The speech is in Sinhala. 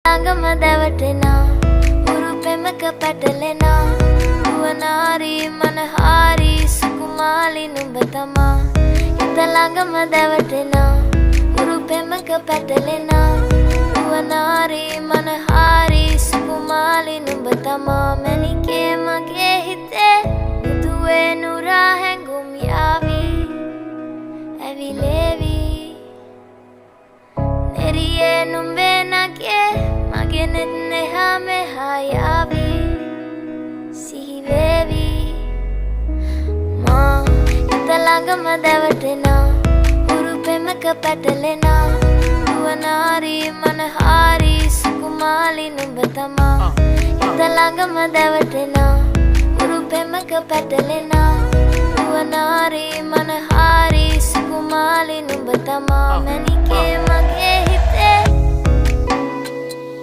ළඟම දැවටෙනා උරු පෙමක පැටලෙනා නුවනාරි මනහාරි සුකුමාලි නුඹ තමා හිත ළඟම දැවටෙනා උරු පෙමක පැටලෙනා නුවනාරි මනහාරි සුකුමාලි නුඹ තමා මැණිකේ මගේ හිතේ මුදුවේ නුරා හැඟුම් යාවි ඇවිලේවි නෙරියේ නුඹේ නගේ මගේ නෙත් nehaa mehaa යාවි සිහිවේවි මා හිත ළඟම දැවටෙනා උරු පෙමක පැටලෙනා නුවනාරි මනහාරි සුකුමාලි නුඹ තමා හිත ළඟම දැවටෙනා උරු පෙමක පැටලෙනා නුවනාරි මනහාරි සුකුමාලි නුඹ තමා මැණිකේ මගේ හිතේ